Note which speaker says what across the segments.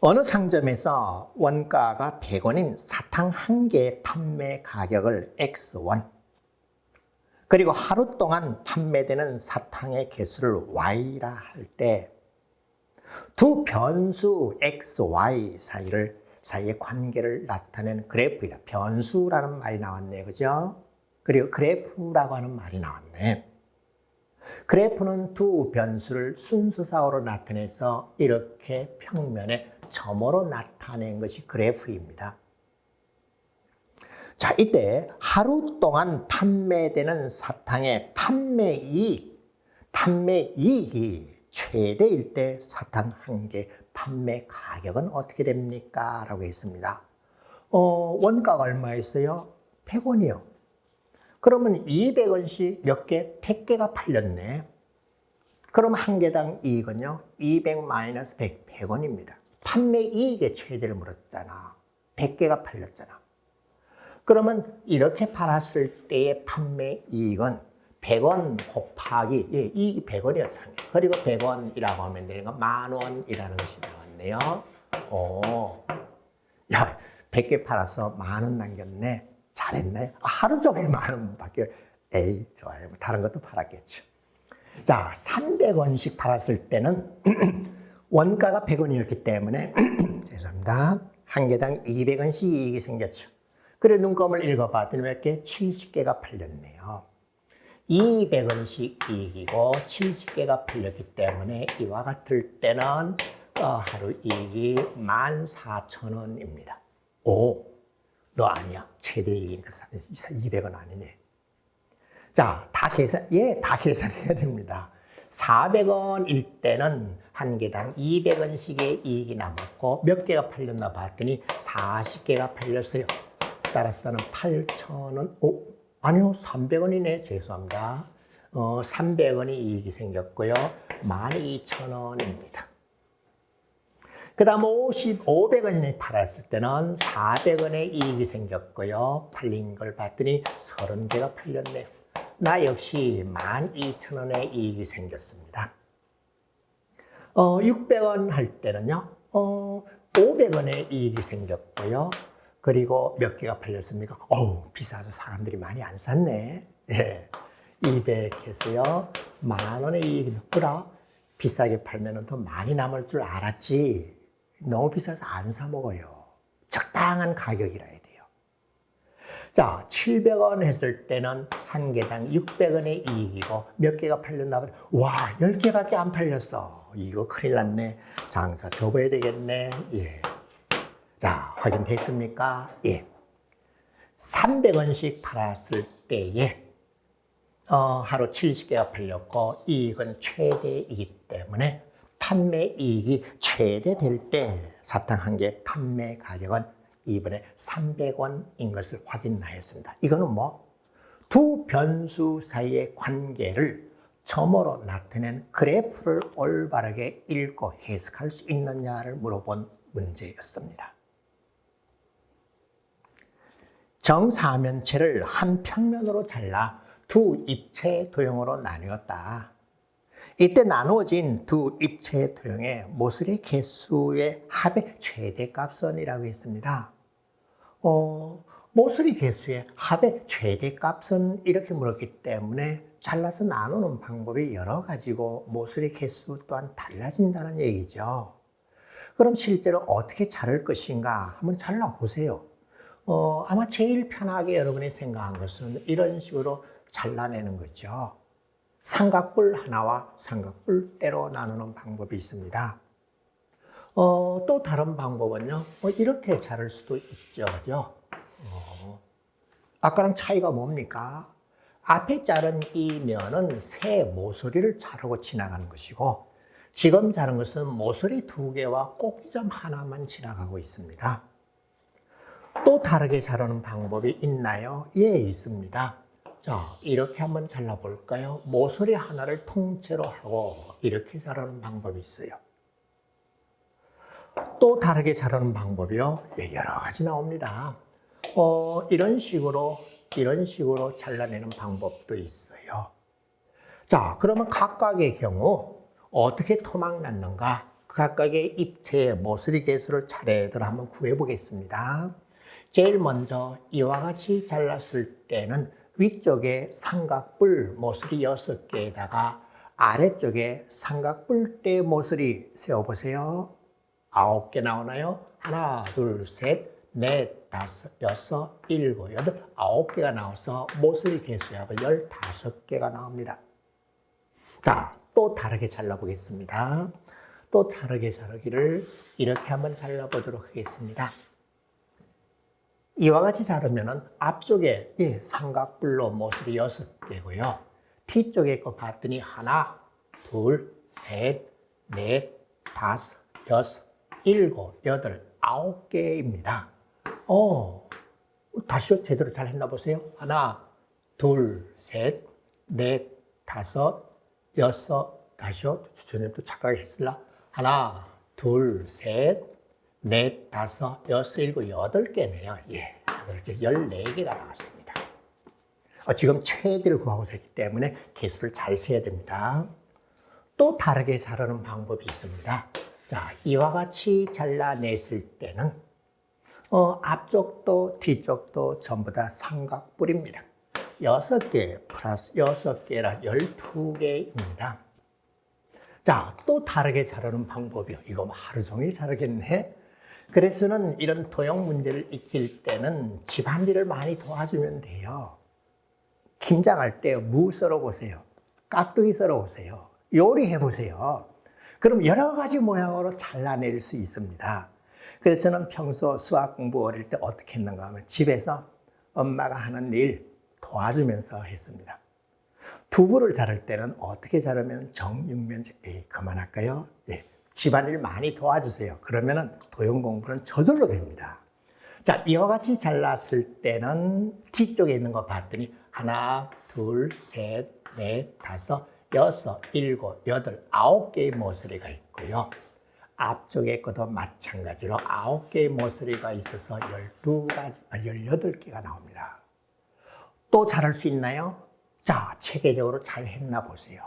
Speaker 1: 어느 상점에서 원가가 100원인 사탕 한 개의 판매 가격을 X1, 그리고 하루 동안 판매되는 사탕의 개수를 Y라 할 때 두 변수 X, Y 사이의 관계를 나타내는 그래프이다. 변수라는 말이 나왔네, 그죠? 그리고 그래프라고 하는 말이 나왔네. 그래프는 두 변수를 순서상으로 나타내서 이렇게 평면에 점으로 나타낸 것이 그래프입니다. 자, 이때 하루 동안 판매되는 사탕의 판매이익이 최대일 때 사탕 한 개 판매 가격은 어떻게 됩니까? 라고 했습니다. 원가가 얼마였어요? 100원이요. 그러면 200원씩 몇 개? 100개가 팔렸네. 그럼 한 개당 이익은요? 200-100, 100원입니다. 판매 이익의 최대를 물었잖아. 100개가 팔렸잖아. 그러면 이렇게 팔았을 때의 판매 이익은 100원 곱하기, 이익이 100원이었잖아요. 그리고 100원이라고 하면 되는 건 10,000원이라는 것이 나왔네요. 야, 100개 팔아서 10,000원 남겼네. 잘했네. 하루 종일 10,000원 밖에. 에이, 좋아요. 다른 것도 팔았겠죠. 자, 300원씩 팔았을 때는 원가가 100원이었기 때문에 죄송합니다. 한 개당 200원씩 이익이 생겼죠. 그래 눈금을 읽어봤더니 몇 개? 70개가 팔렸네요. 200원씩 이익이고 70개가 팔렸기 때문에 이와 같을 때는 하루 이익이 14,000원입니다. 오, 너 아니야. 최대 이익이니까 200원 아니네. 자, 다 계산해야 됩니다. 400원일 때는 한 개당 200원씩의 이익이 남았고 몇 개가 팔렸나 봤더니 40개가 팔렸어요. 따라서 나는 8,000원, 아니요, 300원이네. 죄송합니다. 300원이 이익이 생겼고요. 12,000원입니다. 그 다음 500원이 팔았을 때는 400원의 이익이 생겼고요. 팔린 걸 봤더니 30개가 팔렸네요. 나 역시 12,000원의 이익이 생겼습니다. 600원 할 때는요, 500원의 이익이 생겼고요. 그리고 몇 개가 팔렸습니까? 비싸서 사람들이 많이 안 샀네. 예. 200해서요. 10,000원의 이익이 뭐라? 비싸게 팔면 더 많이 남을 줄 알았지. 너무 비싸서 안 사 먹어요. 적당한 가격이라 해야 돼요. 자, 700원 했을 때는 한 개당 600원의 이익이고 몇 개가 팔렸나 보다. 와, 10개밖에 안 팔렸어. 이거 큰일 났네. 장사 접어야 되겠네. 예. 자, 확인됐습니까? 예. 300원씩 팔았을 때에 하루 70개가 팔렸고 이익은 최대이기 때문에 판매 이익이 최대될 때 사탕 한 개 판매 가격은 이번에 300원인 것을 확인하였습니다. 이거는 두 변수 사이의 관계를 점으로 나타낸 그래프를 올바르게 읽고 해석할 수 있느냐를 물어본 문제였습니다. 정사면체를 한 평면으로 잘라 두 입체 도형으로 나누었다. 이때 나누어진 두 입체 도형의 모서리 개수의 합의 최대값은이라고 했습니다. 모서리 개수의 합의 최대값은 이렇게 물었기 때문에 잘라서 나누는 방법이 여러 가지고 모서리 개수 또한 달라진다는 얘기죠. 그럼 실제로 어떻게 자를 것인가 한번 잘라보세요. 아마 제일 편하게 여러분이 생각한 것은 이런 식으로 잘라내는 거죠. 삼각뿔 하나와 삼각뿔 떼로 나누는 방법이 있습니다. 또 다른 방법은요, 이렇게 자를 수도 있죠. 그죠? 아까랑 차이가 뭡니까? 앞에 자른 이 면은 새 모서리를 자르고 지나가는 것이고, 지금 자른 것은 모서리 2개와 꼭지점 하나만 지나가고 있습니다. 또 다르게 자르는 방법이 있나요? 예, 있습니다. 자, 이렇게 한번 잘라볼까요? 모서리 하나를 통째로 하고 이렇게 자르는 방법이 있어요. 또 다르게 자르는 방법이요? 예, 여러 가지 나옵니다. 이런 식으로 잘라내는 방법도 있어요. 자, 그러면 각각의 경우 어떻게 토막 났는가? 각각의 입체의 모서리 개수를 차례대로 한번 구해 보겠습니다. 제일 먼저 이와 같이 잘랐을 때는 위쪽에 삼각뿔 모서리 6개에다가 아래쪽에 삼각뿔대 모서리 세워보세요. 9개 나오나요? 하나, 둘, 셋, 넷, 다섯, 여섯, 일곱, 여덟, 9개가 나와서 모서리 개수약은 15개가 나옵니다. 자, 또 다르게 잘라보겠습니다. 또 다르게 자르기를 이렇게 한번 잘라보도록 하겠습니다. 이와 같이 자르면 앞쪽에 삼각뿔로 모서리 6개고요. 뒤쪽에 거 봤더니 하나, 둘, 셋, 넷, 다섯, 여섯, 일곱, 여덟, 9개입니다. 다시요. 제대로 잘 했나 보세요. 하나, 둘, 셋, 넷, 다섯, 여섯, 다시요. 주님도 착각을 했을라. 하나, 둘, 셋, 넷, 다섯, 여섯, 일곱, 8개네요. 예, 8개, 14개가 나왔습니다. 지금 최대를 구하고 있기 때문에 개수를 잘 세야 됩니다. 또 다르게 자르는 방법이 있습니다. 자, 이와 같이 잘라냈을 때는 앞쪽도 뒤쪽도 전부 다 삼각뿔입니다. 6개 플러스 6개라 12개입니다. 자, 또 다르게 자르는 방법이요. 이거 하루 종일 자르겠네. 그래서는 이런 도형 문제를 익힐 때는 집안일을 많이 도와주면 돼요. 김장할 때 무 썰어 보세요. 깍두기 썰어 보세요. 요리해 보세요. 그럼 여러 가지 모양으로 잘라낼 수 있습니다. 그래서 저는 평소 수학 공부 어릴 때 어떻게 했는가 하면 집에서 엄마가 하는 일 도와주면서 했습니다. 두부를 자를 때는 어떻게 자르면 정육면체, 그만할까요? 네, 집안일 많이 도와주세요. 그러면 도형 공부는 저절로 됩니다. 자, 이와 같이 잘랐을 때는 뒤쪽에 있는 거 봤더니 하나, 둘, 셋, 넷, 다섯, 여섯, 일곱, 여덟, 9개의 모서리가 있고요. 앞쪽에 것도 마찬가지로 9개의 모서리가 있어서 18개가 나옵니다. 또 자를 수 있나요? 자, 체계적으로 잘 했나 보세요.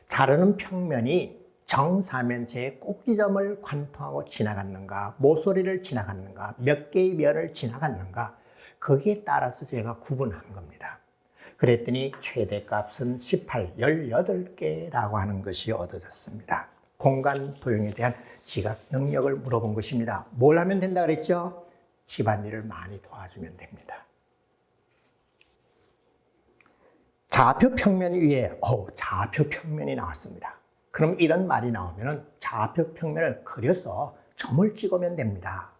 Speaker 1: 자르는 평면이 정사면체의 꼭지점을 관통하고 지나갔는가, 모서리를 지나갔는가, 몇 개의 면을 지나갔는가, 거기에 따라서 제가 구분한 겁니다. 그랬더니 최대값은 18, 18개라고 하는 것이 얻어졌습니다. 공간 도형에 대한 지각 능력을 물어본 것입니다. 뭘 하면 된다 그랬죠? 집안일을 많이 도와주면 됩니다. 좌표 평면 위에 좌표 평면이 나왔습니다. 그럼 이런 말이 나오면 좌표 평면을 그려서 점을 찍으면 됩니다.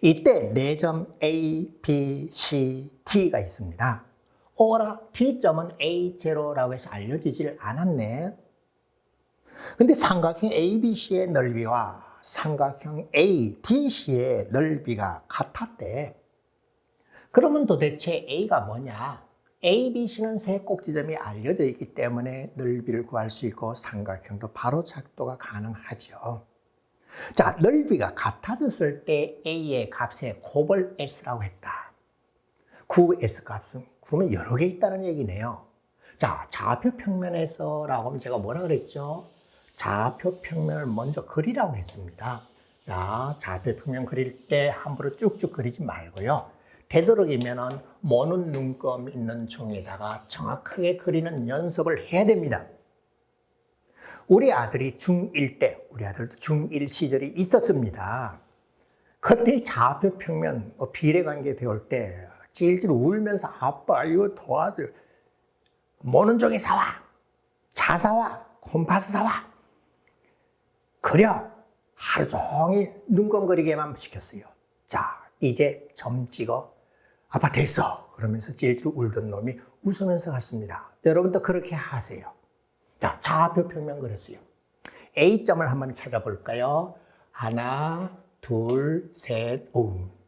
Speaker 1: 이때 4점 A, B, C, D가 있습니다. 어라, D점은 A0라고 해서 알려지질 않았네. 근데 삼각형 ABC의 넓이와 삼각형 ADC의 넓이가 같았대. 그러면 도대체 A가 뭐냐? ABC는 세 꼭지점이 알려져 있기 때문에 넓이를 구할 수 있고 삼각형도 바로 작도가 가능하죠. 자, 넓이가 같아졌을 때 A의 값에 곱을 S라고 했다. 구 S 값은 그러면 여러 개 있다는 얘기네요. 자, 좌표 평면에서라고 하면 제가 뭐라 그랬죠? 좌표 평면을 먼저 그리라고 했습니다. 자, 좌표 평면 그릴 때 함부로 쭉쭉 그리지 말고요. 되도록이면은 모는 눈금 있는 종이에다가 정확하게 그리는 연습을 해야 됩니다. 우리 아들이 중1 때, 우리 아들도 중1 시절이 있었습니다. 그때 좌표 평면, 비례관계 배울 때 찔찔 울면서 아빠 이거 도와줘. 모는 종이 사와. 자 사와. 콤파스 사와. 그려. 하루 종일 눈금 그리게만 시켰어요. 자, 이제 점 찍어. 아빠 됐어. 그러면서 찔찔 울던 놈이 웃으면서 갔습니다. 여러분도 그렇게 하세요. 자, 좌표 평면 그렸어요. A점을 한번 찾아볼까요? 하나, 둘, 셋,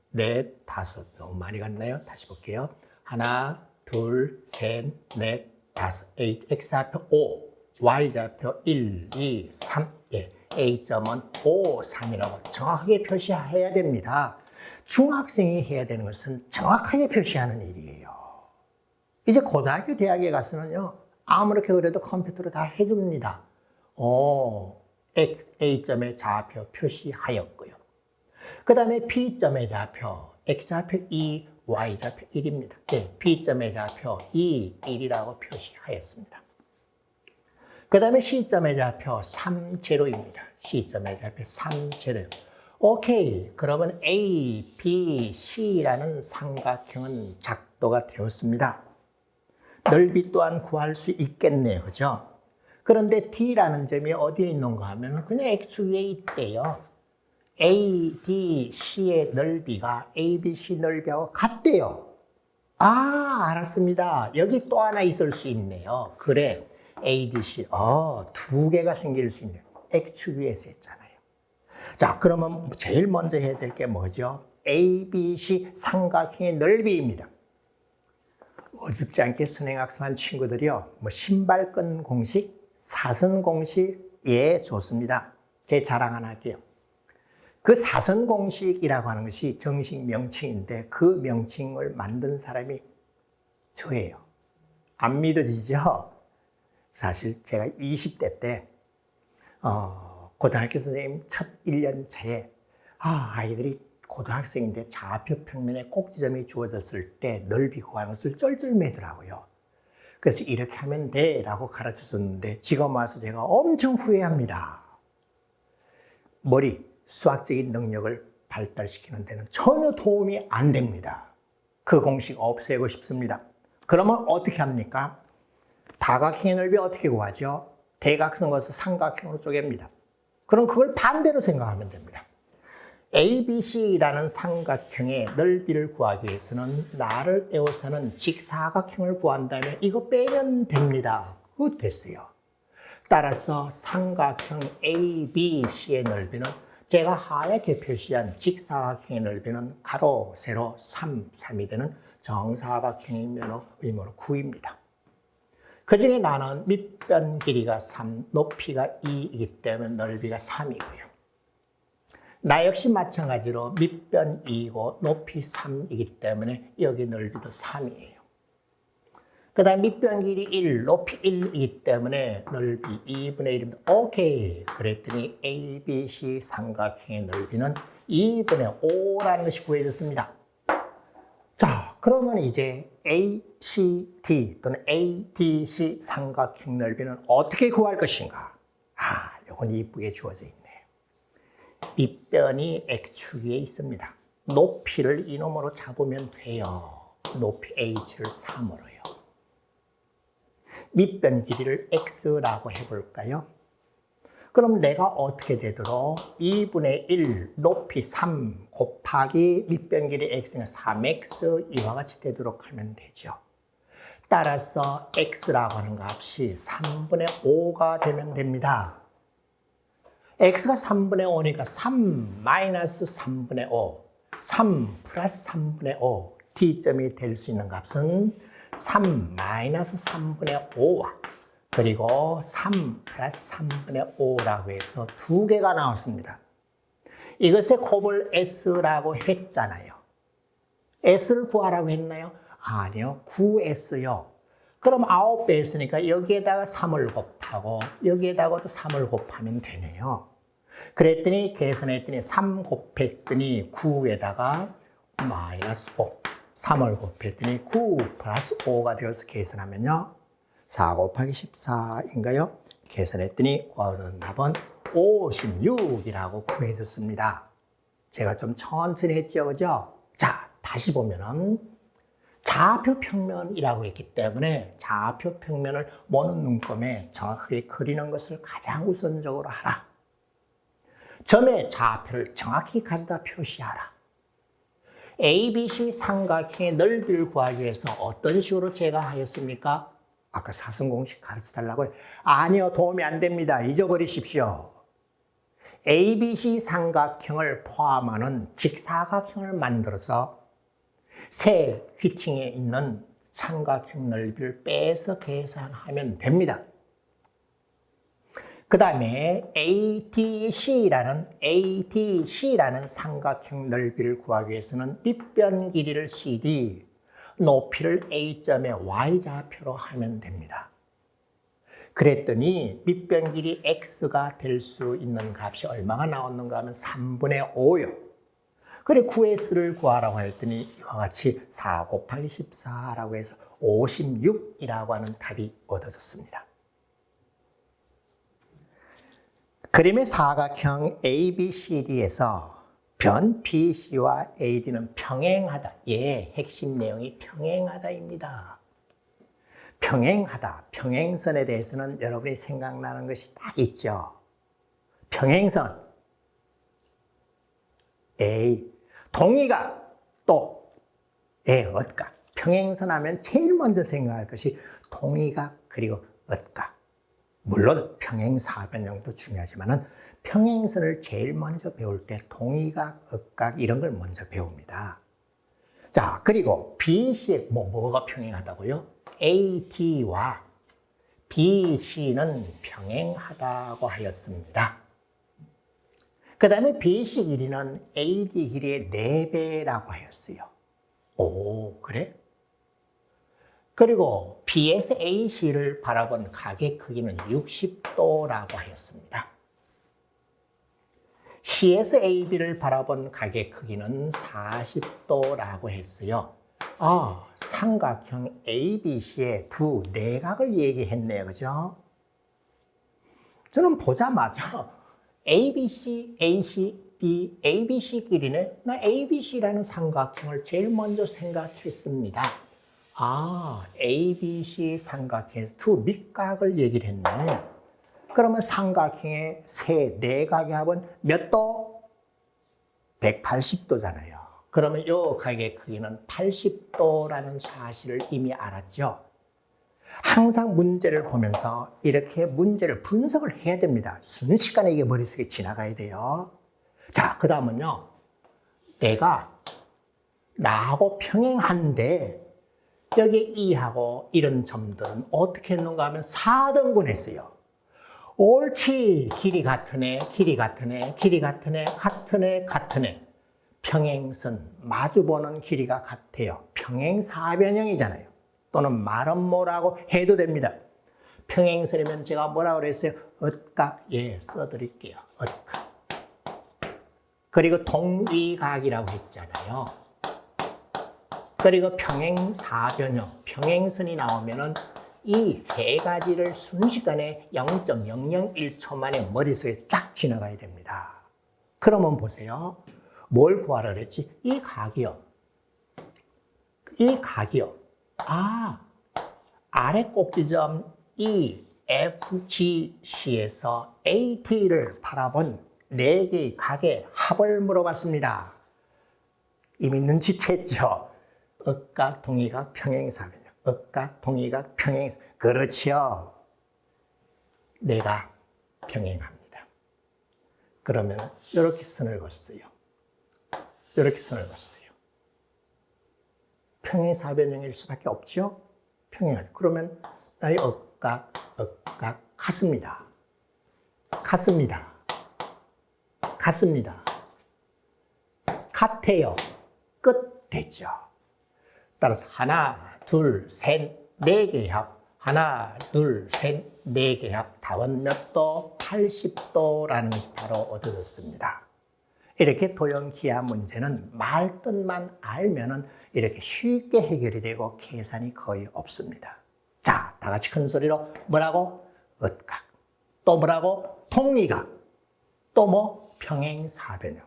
Speaker 1: 넷, 다섯. 너무 많이 갔나요? 다시 볼게요. 하나, 둘, 셋, 넷, 다섯. X좌표 5, Y좌표 1, 2, 3. 예, A점은 5, 3이라고 정확하게 표시해야 됩니다. 중학생이 해야 되는 것은 정확하게 표시하는 일이에요. 이제 고등학교, 대학에 가서는요, 아무렇게 그래도 컴퓨터로 다 해줍니다. A점의 좌표 표시하였고요. 그 다음에 B점의 좌표, X좌표 2, Y좌표 1입니다. 네, B점의 좌표 2, 1이라고 표시하였습니다. 그 다음에 C점의 좌표 3, 제로입니다. C점의 좌표 3, 제로. 오케이. 그러면 A, B, C라는 삼각형은 작도가 되었습니다. 넓이 또한 구할 수 있겠네요. 그죠? 그런데 D라는 점이 어디에 있는가 하면 그냥 X 위에 있대요. A, D, C의 넓이가 A, B, C 넓이하고 같대요. 아, 알았습니다. 여기 또 하나 있을 수 있네요. 그래. A, D, C. 두 개가 생길 수 있네요. X축 위에서 했잖아요. 자, 그러면 제일 먼저 해야 될 게 뭐죠? A, B, C 삼각형의 넓이입니다. 어줍지 않게 선행학습한 친구들이요. 신발끈 공식, 사선 공식, 예, 좋습니다. 제 자랑 하나 할게요. 그 사선 공식이라고 하는 것이 정식 명칭인데 그 명칭을 만든 사람이 저예요. 안 믿어지죠? 사실 제가 20대 때 고등학교 선생님 첫 1년 차에 아이들이 고등학생인데 좌표 평면에 꼭지점이 주어졌을 때 넓이 구하는 것을 쩔쩔매더라고요. 그래서 이렇게 하면 돼 라고 가르쳐줬는데 지금 와서 제가 엄청 후회합니다. 수학적인 능력을 발달시키는 데는 전혀 도움이 안 됩니다. 그 공식 없애고 싶습니다. 그러면 어떻게 합니까? 다각형의 넓이 어떻게 구하죠? 대각선 것을 삼각형으로 쪼갭니다. 그럼 그걸 반대로 생각하면 됩니다. ABC라는 삼각형의 넓이를 구하기 위해서는 나를 떼어서는 직사각형을 구한다면 이거 빼면 됩니다. 그거 됐어요. 따라서 삼각형 ABC의 넓이는 제가 하얗게 표시한 직사각형의 넓이는 가로, 세로 3, 3이 되는 정사각형의 의모로 9입니다. 그 중에 나는 밑변 길이가 3, 높이가 2이기 때문에 넓이가 3이고요. 나 역시 마찬가지로 밑변 2이고 높이 3이기 때문에 여기 넓이도 3이에요. 그 다음 밑변 길이 1, 높이 1이기 때문에 넓이 2분의 1입니다. 오케이. 그랬더니 ABC 삼각형의 넓이는 2분의 5라는 것이 구해졌습니다. 자, 그러면 이제 ACD 또는 ADC 삼각형 넓이는 어떻게 구할 것인가? 이건 이쁘게 주어져 있네요. 밑변이 X축 위에 있습니다. 높이를 이놈으로 잡으면 돼요. 높이 H를 3으로요. 밑변 길이를 X라고 해볼까요? 그럼 내가 어떻게 되도록 2분의 1 높이 3 곱하기 밑변 길이 X는 3X 이와 같이 되도록 하면 되죠. 따라서 X라고 하는 값이 3분의 5가 되면 됩니다. X가 3분의 5니까 3 마이너스 3분의 5, 3 플러스 3분의 5, D점이 될 수 있는 값은 3 마이너스 3분의 5와 그리고 3 플러스 3분의 5라고 해서 두 개가 나왔습니다. 이것의 곱을 S라고 했잖아요. S를 구하라고 했나요? 아니요. 9S요. 그럼 9배 했으니까 여기에다가 3을 곱하고 여기에다가도 3을 곱하면 되네요. 그랬더니 계산했더니 3 곱했더니 9에다가 마이너스 5. 3을 곱했더니 9 플러스 5가 되어서 계산하면요. 4 곱하기 14인가요? 계산했더니 구하는 답은 56이라고 구해줬습니다. 제가 좀 천천히 했죠, 그죠? 자, 다시 보면은 좌표 평면이라고 했기 때문에 좌표 평면을 보는 눈금에 정확하게 그리는 것을 가장 우선적으로 하라. 점의 좌표를 정확히 가져다 표시하라. ABC 삼각형의 넓이를 구하기 위해서 어떤 식으로 제가 하였습니까? 아까 사선 공식 가르쳐달라고요? 아니요, 도움이 안 됩니다. 잊어버리십시오. ABC 삼각형을 포함하는 직사각형을 만들어서 세 휘팅에 있는 삼각형 넓이를 빼서 계산하면 됩니다. 그 다음에 ADC라는 삼각형 넓이를 구하기 위해서는 밑변 길이를 CD, 높이를 A점의 Y좌표로 하면 됩니다. 그랬더니 밑변 길이 x가 될 수 있는 값이 얼마가 나왔는가 하면 3분의 5요. 그래 9s를 구하라고 했더니 이와 같이 4 곱하기 14라고 해서 56이라고 하는 답이 얻어졌습니다. 그림의 사각형 ABCD에서 변 BC와 AD는 평행하다. 예, 핵심 내용이 평행하다입니다. 평행하다, 평행선에 대해서는 여러분이 생각나는 것이 딱 있죠. 평행선, A, 동의각, 또 A, 얻각. 평행선 하면 제일 먼저 생각할 것이 동의각 그리고 얻각. 물론 평행사변형도 중요하지만 평행선을 제일 먼저 배울 때 동의각, 얻각 이런 걸 먼저 배웁니다. 자, 그리고 BC의 뭐가 평행하다고요? AD와 BC는 평행하다고 하였습니다. 그 다음에 BC 길이는 AD 길이의 4배라고 하였어요. 오, 그래? 그리고 B에서 AC를 바라본 각의 크기는 60도라고 하였습니다. C에서 AB를 바라본 각의 크기는 40도라고 했어요. 삼각형 ABC의 두 내각을 얘기했네요. 그죠? 저는 보자마자 ABC, AC, B, ABC 길이네. 나 ABC라는 삼각형을 제일 먼저 생각했습니다. ABC 삼각형에서 두 밑각을 얘기를 했네. 그러면 삼각형의 세 내각의 합은 몇 도? 180도잖아요. 그러면 이 각의 크기는 80도라는 사실을 이미 알았죠. 항상 문제를 보면서 이렇게 문제를 분석을 해야 됩니다. 순식간에 이게 머릿속에 지나가야 돼요. 자, 그 다음은요. 내가 나하고 평행한데 여기 E하고 이런 점들은 어떻게 했는가 하면 4등분 했어요. 옳지. 길이 같은 애, 길이 같은 애, 길이 같은 애, 같은 애, 같은 애. 평행선, 마주보는 길이가 같아요. 평행사변형이잖아요. 또는 말은 뭐라고 해도 됩니다. 평행선이면 제가 뭐라고 그랬어요? 얻각, 예, 써드릴게요. 얻각. 그리고 동위각이라고 했잖아요. 그리고 평행사변형, 평행선이 나오면은 이 세 가지를 순식간에 0.001초 만에 머릿속에서 쫙 지나가야 됩니다. 그러면 보세요. 뭘 구하라 그랬지? 이 각이요. 이 각이요. 아래 꼭지점 EFGC에서 AT를 바라본 4개의 각의 합을 물어봤습니다. 이미 눈치챘죠? 억각, 동의각, 평행사변형. 억각, 동의각, 평행사. 그렇지요. 내가 평행합니다. 그러면 이렇게 선을 걷어요. 이렇게 선을 걷어요. 평행사변형일 수밖에 없죠? 평행하죠. 그러면 나의 억각, 억각, 같습니다. 같습니다. 같습니다. 같아요. 끝 됐죠. 따라서 하나, 둘, 셋, 4개의 합. 하나, 둘, 셋, 4개의 합. 답은 몇 도? 80도라는 것이 바로 얻어졌습니다. 이렇게 도형-기하 문제는 말뜻만 알면은 이렇게 쉽게 해결이 되고 계산이 거의 없습니다. 자, 다 같이 큰 소리로 뭐라고? 얻각. 또 뭐라고? 통위각. 또 뭐? 평행사변형.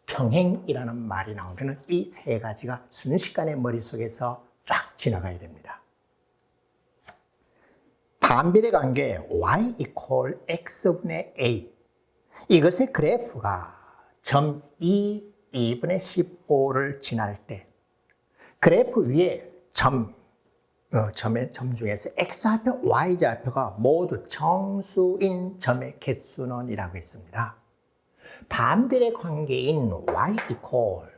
Speaker 1: 평행이라는 말이 나오면은 이 세 가지가 순식간에 머릿속에서 쫙 지나가야 됩니다. 반비례 관계 y equal x분의 a. 이것의 그래프가 점 2분의 15를 지날 때 그래프 위에 점 중에서 x좌표, y좌표가 모두 정수인 점의 개수는 이라고 했습니다. 반비례 관계인 y equal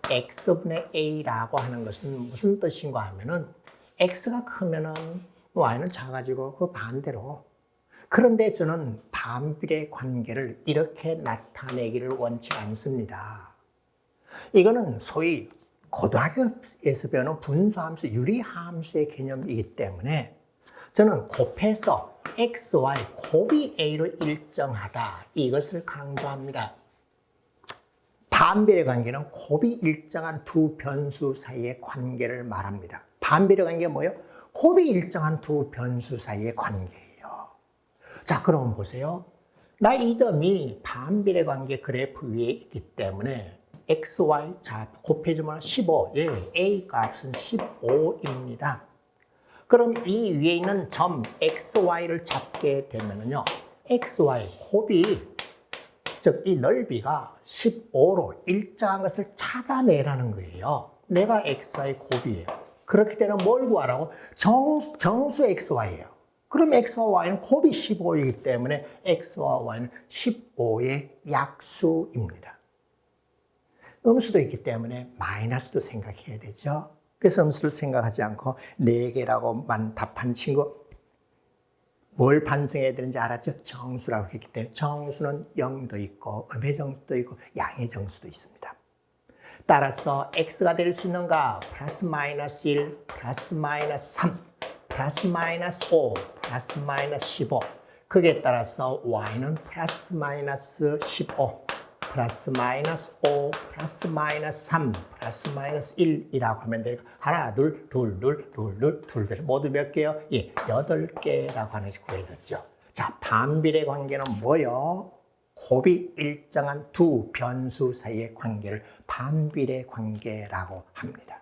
Speaker 1: x분의 a라고 하는 것은 무슨 뜻인가 하면은 x가 크면은 y는 작아지고 그 반대로. 그런데 저는 반비례 관계를 이렇게 나타내기를 원치 않습니다. 이거는 소위 고등학교에서 배우는 분수함수, 유리함수의 개념이기 때문에 저는 곱해서 x, y, 곱이 a로 일정하다. 이것을 강조합니다. 반비례 관계는 곱이 일정한 두 변수 사이의 관계를 말합니다. 반비례 관계가 뭐예요? 곱이 일정한 두 변수 사이의 관계예요. 자, 그럼 보세요. 나 이 점이 반비례 관계 그래프 위에 있기 때문에 x, y, 자, 곱해주면 15. 예, a 값은 15입니다. 그럼 이 위에 있는 점 x, y를 잡게 되면요. x, y, 곱이, 즉 이 넓이가 15로 일정한 것을 찾아내라는 거예요. 내가 x, y, 곱이에요. 그렇기 때문에 뭘 구하라고? 정수 x, y예요. 그럼 x와 y는 곱이 15이기 때문에 x와 y는 15의 약수입니다. 음수도 있기 때문에 마이너스도 생각해야 되죠. 그래서 음수를 생각하지 않고 4개라고만 답한 친구, 뭘 반성해야 되는지 알았죠? 정수라고 했기 때문에 정수는 0도 있고 음의 정수도 있고 양의 정수도 있습니다. 따라서 x가 될 수 있는가? 플러스 마이너스 1, 플러스 마이너스 3, 플러스 마이너스 5, 플러스 마이너스 15. 그에 따라서 y는 플러스 마이너스 15, 플러스 마이너스 5, 플러스 마이너스 3, 플러스 마이너스 1이라고 하면 되니까 하나, 둘, 둘, 둘, 둘, 둘, 둘, 둘. 모두 몇 개요? 예, 8개라고 하나씩 구해졌죠. 자, 반비례 관계는 뭐요? 곱이 일정한 두 변수 사이의 관계를 반비례 관계라고 합니다.